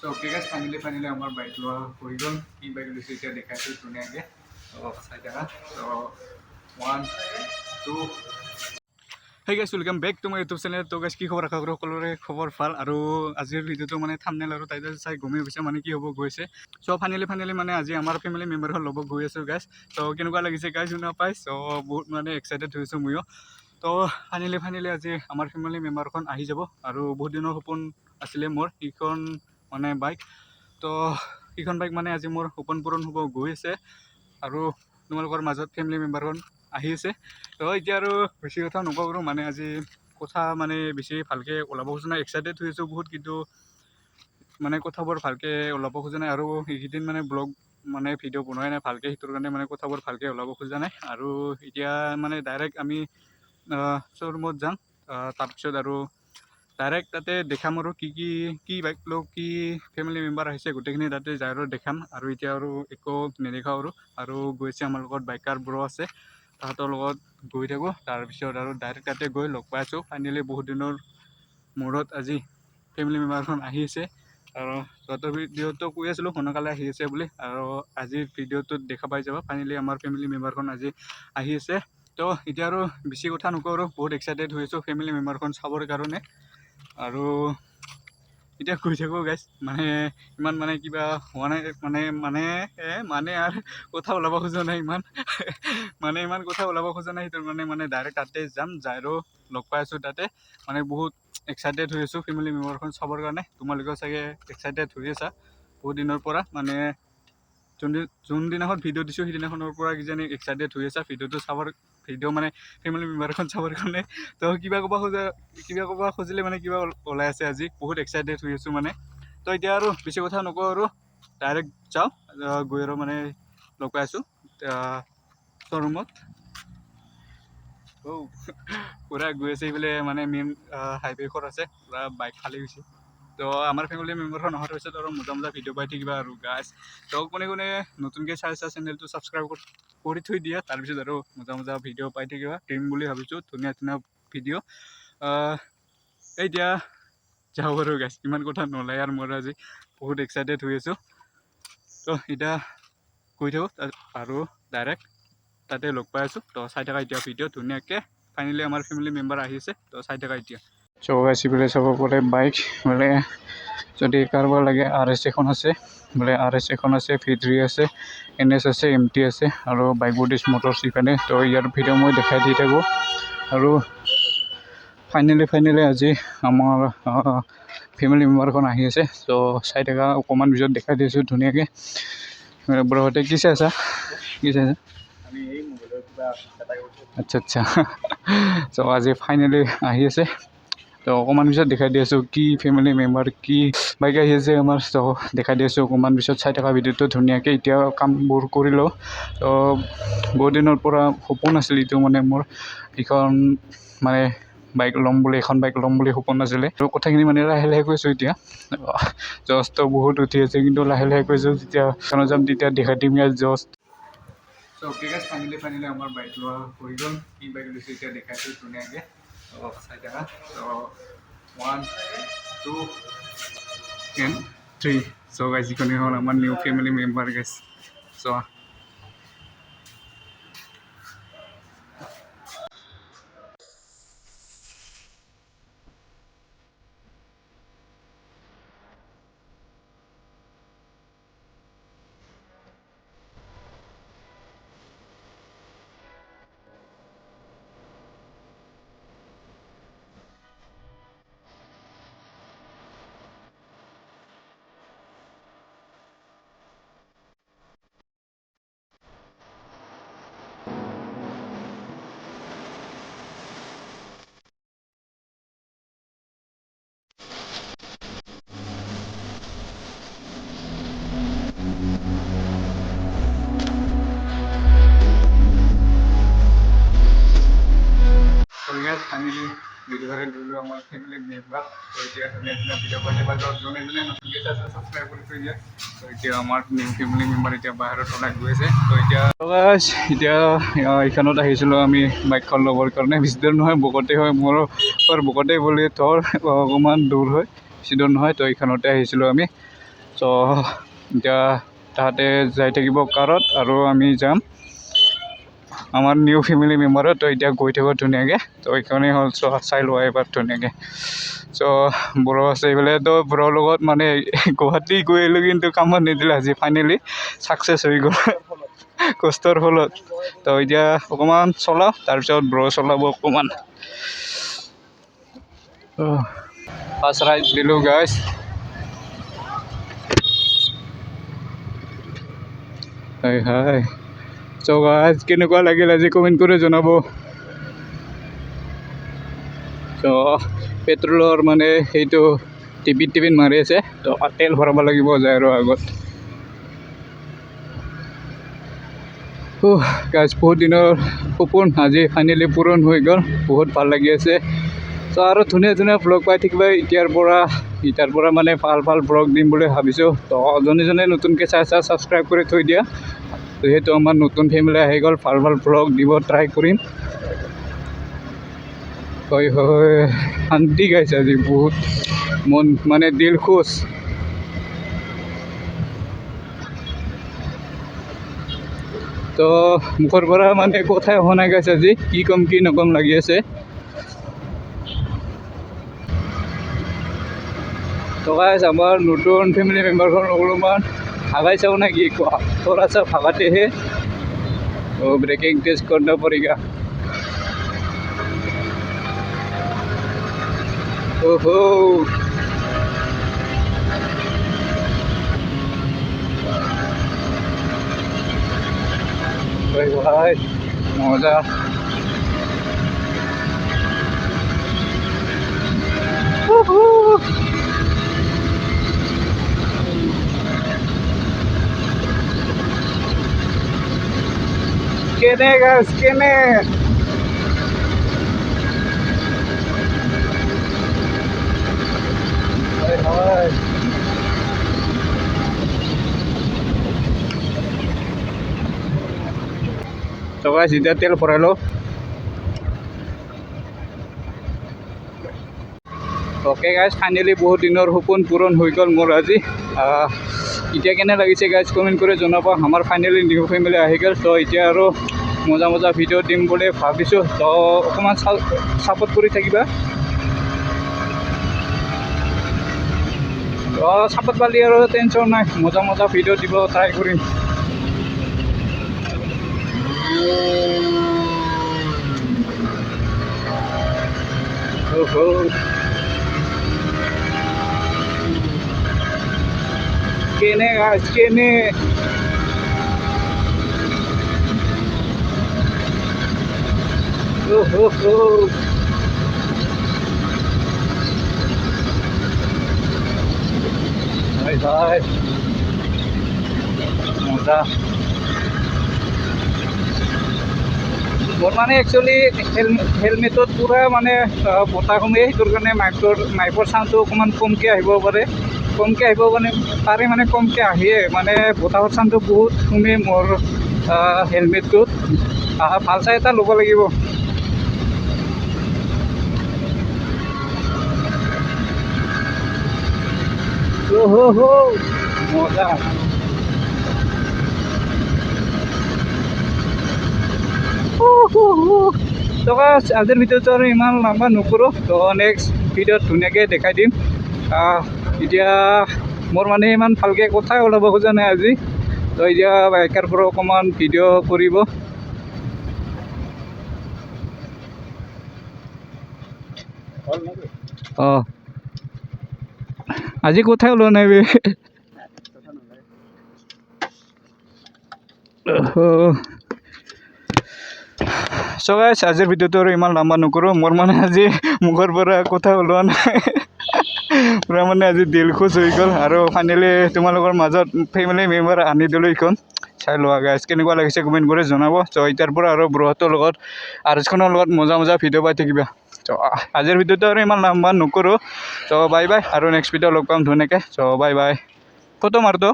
So okay guys finally আমাৰ bike লোৱা হৈ গ'ল। কি বাইক লৈছোঁ এতিয়া দেখাইছোঁ ধুনীয়াকৈ। চাই থাকা। চ' 1 2 hey guys welcome back to my YouTube channel. তো গাইজ কি খবৰ, আশা কৰোঁ সকলোৰে খবৰ ভাল। আৰু আজিৰ ভিডিঅ'টো মানে থাম্বনেইল আৰু টাইটেল চাই গমেই গৈছে মানে কি হ'ব গৈছে। চ' ফাইনেলি মানে আজি আমাৰ ফেমিলি মেম্বাৰখন ল'ব গৈ আছোঁ গাইজ। ত' কেনেকুৱা লাগিছে গাইজ শুনা পাই। চ' বহুত মানে এক্সাইটেড হৈছোঁ ময়ো। তো ফাইনেলি আজি আমাৰ ফেমিলি মেম্বাৰখন আহি যাব। আৰু বহুত দিনৰ সপোন আছিলে মোৰ এইখন মানে বাইক। তো সেইখন বাইক মানে আজি মোৰ সপোন পূৰণ হ'ব গৈ আছে। আৰু তোমালোকৰ মাজত ফেমিলি মেম্বাৰখন আহি আছে। তো এতিয়া আৰু বেছি কথা নকওঁ মানে আজি কথা মানে বেছি ভালকৈ ওলাব খোজা নাই। এক্সাইটেড হৈ আছোঁ বহুত, কিন্তু মানে কথাবোৰ ভালকৈ ওলাব খোজা নাই। আৰু এইকেইদিন মানে ব্লগ মানে ভিডিঅ' বনোৱাই নাই ভালকৈ, সেইটোৰ কাৰণে মানে কথাবোৰ ভালকৈ ওলাব খোজা নাই। আৰু এতিয়া মানে ডাইৰেক্ট আমি শ্ব'ৰুমত যাম। তাৰপিছত আৰু ডাইৰেক্ট তাতে দেখাম আৰু কি বাইক লওঁ, কি ফেমিলি মেম্বাৰ আহিছে গোটেইখিনি তাতে যাই আৰু দেখাম। আৰু এতিয়া আৰু একো নেদেখাওঁ আৰু গৈছে আমাৰ লগত বাইকাৰবোৰো আছে, তাহাঁতৰ লগত গৈ থাকোঁ। তাৰপিছত আৰু ডাইৰেক্ট তাতে গৈ লগ পাই আছোঁ। ফাইনেলি বহুত দিনৰ মূৰত আজি ফেমিলি মেম্বাৰখন আহি আছে। আৰু সিহঁতৰ ভিডিঅ'টো কৈ আছিলোঁ সোনকালে আহি আছে বুলি, আৰু আজিৰ ভিডিঅ'টোত দেখা পাই যাব ফাইনেলি আমাৰ ফেমিলি মেম্বাৰখন আজি আহি আছে। তো এতিয়া আৰু বেছি কথা নকওঁ আৰু বহুত এক্সাইটেড হৈ আছোঁ ফেমিলি মেম্বাৰখন চাবৰ কাৰণে। আৰু এতিয়া কৈ থাকোঁ গাইজ, মানে ইমান মানে কিবা হোৱা নাই মানে আৰু কথা ওলাব খোজা নাই ইমান ইমান কথা ওলাব খোজা নাই। সেইটো মানে ডাইৰেক্ট তাতে যাম, যাই আৰু লগ পাই আছোঁ তাতে। মানে বহুত এক্সাইটেড হৈ আছোঁ ফেমিলি মেম্বাৰখন চাবৰ কাৰণে। তোমালোকেও চাগে এক্সাইটেড হৈ আছা বহুত দিনৰ পৰা। মানে যোনদিনাখন ভিডিঅ' দিছোঁ সেইদিনাখনৰ পৰা কিজানি এক্সাইটেড হৈ আছা ভিডিঅ' মানে ফেমিলি মেম্বাৰখন চাবৰ কাৰণে। তো কিবা ক'ব খুজিলে মানে কিবা ওলাই আছে আজি, বহুত এক্সাইটেড হৈ আছোঁ মানে। তো এতিয়া আৰু বেছি কথা নকওঁ আৰু ডাইৰেক্ট যাওঁ, গৈ আৰু মানে লগ পাই আছোঁ শ্ব'ৰুমত। পূৰা গৈ আছে এইফালে মানে মেইন হাইৱেখন আছে, পূৰা বাইক খালী হৈছে। তো আমাৰ ফেমিলি মেম্বাৰখন অহাৰ পিছত আৰু মজা ভিডিঅ' পাই থাকিবা আৰু গাইজ। তো কোনে নতুনকৈ চাইছা চেনেলটো ছাবস্ক্ৰাইব কৰি থৈ দিয়া। তাৰপিছত আৰু মজা ভিডিঅ' পাই থাকিবা দিম বুলি ভাবিছোঁ, ধুনীয়া ভিডিঅ'। এতিয়া যাওঁ বাৰু গাইজ, ইমান কথা নোলায় আৰু মোৰ আজি বহুত এক্সাইটেড হৈ আছোঁ। তো এতিয়া গৈ থাকোঁ আৰু ডাইৰেক্ট তাতে লগ পাই আছোঁ। তো চাই থাকা এতিয়া ভিডিঅ' ধুনীয়াকৈ। ফাইনেলি আমাৰ ফেমিলি মেম্বাৰ আহিছে, তো চাই থাকা এতিয়া। বোলে চাব পাৰে বাইক, বোলে যদি কাৰোবাৰ লাগে RS এখন আছে, বোলে RS এখন আছে, V3 আছে, NS আছে, MT আছে, আৰু বাইক বডিজ মটৰ্ছ ইফালে। তো ইয়াৰ ভিডিঅ' মই দেখাই দি থাকোঁ। আৰু ফাইনেলি আজি আমাৰ ফেমিলি মেম্বাৰখন আহি আছে। তো চাই থাকা, অকণমান পিছত দেখাই দিছোঁ ধুনীয়াকৈ। ব্ৰহঁতে কি চাইছা? আচ্ছা চ' আজি ফাইনেলি আহি আছে। তো অকণমান পিছত দেখাই দি আছোঁ কি ফেমিলি মেম্বাৰ কি বাইক আহি আছে আমাৰ। তো দেখাই দি আছোঁ অকণমান পিছত, চাই থকা ভিডিঅ'টো ধুনীয়াকৈ। এতিয়া কামবোৰ কৰি লওঁ। তো বহুত দিনৰ পৰা সপোন আছিল এইটো মানে মোৰ, এইখন মানে এখন বাইক ল'ম বুলি সপোন আছিলে। তো কথাখিনি মানে লাহে কৈছোঁ এতিয়া। জজটো বহুত উঠি আছে, কিন্তু লাহে কৈছোঁ। যেতিয়া যাম তেতিয়া দেখাই দিম ইয়াত জজ। চ' অ'কে গাইজ ফাইনেলি আমাৰ বাইক লোৱা হৈ গ'ল। কি বাইক লৈছোঁ এতিয়া দেখাইছোঁ ধুনীয়াকৈ। চাই থাকা। চ' 1 2 and 3। চ' গাইজ এইখনেই হ'ল আমাৰ নিউ ফেমিলি মেম্বাৰ গাইজ। চ' ফাইনেলি ভিডিঅ' লৈ আমাৰ ফেমিলি মেম্বাৰ। তো এতিয়া ধুনীয়া ভিডিঅ' পাই যাবা। যোনে নতুনকৈ চাইছে ছাবস্ক্ৰাইব কৰি থৈ দিয়া। তো এতিয়া আমাৰ নিউ ফেমিলি মেম্বাৰ এতিয়া বাহিৰত ওলাই গৈ আছে। তো এতিয়া এইখনত আহিছিলোঁ আমি বাইকখন ল'বৰ কাৰণে। বেছি দূৰ নহয়, বকতে হয় মোৰ বকতে বুলি অকণমান দূৰ হয়, বেছি দূৰ নহয়। তো এইখনতে আহিছিলোঁ আমি। চ' এতিয়া তাহাঁতে যাই থাকিব কাৰত আৰু আমি যাম আমাৰ নিউ ফেমিলি মেম্বাৰত। তো এতিয়া গৈ থাকোঁ ধুনীয়াকৈ। তো এইখনেই হ'ল চাই লোৱা এবাৰ ধুনীয়াকৈ। চ' বড়ো আছে এইফালে। তো বড়োৰ লগত মানে গুৱাহাটী গৈ আহিলোঁ কিন্তু কামত নিদিলে আজি ফাইনেলি ছাকচেছ হৈ গ'ল কষ্টৰ ফলত। তো এতিয়া অকণমান চলাওঁ তাৰপিছত ব্ৰ চলাব অকণমান। ফাৰ্ষ্ট ৰাইড দিলোঁ গাইজ। হয় হয়। চ' গাইজ কেনেকুৱা লাগিল আজি কমেণ্ট কৰি জনাব। চ' পেট্ৰলৰ মানে সেইটো টিপিত মাৰি আছে। তো তেল ভৰাব লাগিব যায় আৰু আগত। গাইজ বহুত দিনৰ সপোন আজি ফাইনেলি পূৰণ হৈ গ'ল। বহুত ভাল লাগি আছে। চ' আৰু ধুনীয়া ধুনীয়া ভ্লগ পাই থাকিবা এতিয়াৰ পৰা মানে ভাল ভাল ভ্লগ দিম বুলি ভাবিছোঁ। তো জনে নতুনকৈ চাই ছাবস্ক্ৰাইব কৰি থৈ দিয়া। যিহেতু আমাৰ নতুন ফেমিলি আহি গ'ল, ভাল ভাল ভ্লগ দিব ট্ৰাই কৰিম। হয় হয়, শান্তি গাইছে আজি বহুত, মন মানে দিল খুচ। তো মুখৰ পৰা মানে কথাই অহা নাই গাইছে আজি, কি ক'ম কি নক'ম লাগি আছে। তো গাইজ আমাৰ নতুন ফেমিলি মেম্বাৰখন অলপমান ভাগাই চাও না কি কোৱা, थोड़ा सा भगाते हैं तो ब्रेकिंग टेस्ट करना पड़ेगा। ओहो भाई मजा। Kene guys, kene. Hai. So guys, এতিয়া তেল ভৰালো। অ'কে গাইজ, ফাইনেলি বহুত দিনৰ সপোন পূৰণ হৈ গ'ল মোৰ আজি। এতিয়া কেনে লাগিছে গাইজ কমেণ্ট কৰি জনাব। আমাৰ ফাইনেলি নিউ ফেমিলি আহি গ'ল। ত' এতিয়া আৰু মজা ভিডিঅ' দিম বুলি ভাবিছোঁ। ত' অকণমান ছাপোৰ্ট কৰি থাকিবা। ছাপোৰ্ট পালি আৰু টেনশ্যন নাই, মজা ভিডিঅ' দিব ট্ৰাই কৰিম। কেনে গাইজ কেনে। ভাই মজা। মোৰ মানে একচুৱেলি হেলমেটত পূৰা মানে বতাহ সোমাই, সেইটোৰ কাৰণে মাইকৰ চাউণ্ডটো অকণমান কমকৈ আহিব পাৰে। মানে কমকৈ আহে, মানে বতাহৰ চাউণ্ডটো বহুত সোমাই মোৰ হেলমেটটোত। ভাল চাই এটা ল'ব লাগিব। মজা। তো আজিৰ ভিডিঅ'টো আৰু ইমান লম্বা নকৰোঁ। তো নেক্সট ভিডিঅ'ত ধুনীয়াকৈ দেখাই দিম। এতিয়া মোৰ মানে ইমান ভালকৈ কথাই ওলাব খোজা নাই আজি। তো এতিয়া বাইকাৰ পৰা অকণমান ভিডিঅ' কৰিব। আজি কথাই ওলোৱা নাই বে। চ' গাইজ আজিৰ ভিডিঅ'টো আৰু ইমান লম্বা নকৰোঁ। মোৰ মানে আজি মুখৰ পৰা কথা ওলোৱা নাই। পূৰা মানে আজি দিল খুচ হৈ গ'ল। আৰু ফাইনেলি তোমালোকৰ মাজত ফেমিলি মেম্বাৰ আনি দিলোঁ এইখন। চাই লোৱা গাইজ কেনেকুৱা লাগিছে কমেণ্ট কৰি জনাব। চ' এতিয়াৰ পৰা আৰু ব্ৰহঁতৰ লগত আৰ্জখনৰ লগত মজা ভিডিঅ' পাই থাকিবা। চ' আজিৰ ভিডিঅ'টো আৰু ইমান লম্বা নকৰোঁ। চ' বাই বাই, আৰু নেক্সট ভিডিঅ' লগ পাম ধুনীয়াকৈ। চ' বাই বাই, ফটো মাৰতো।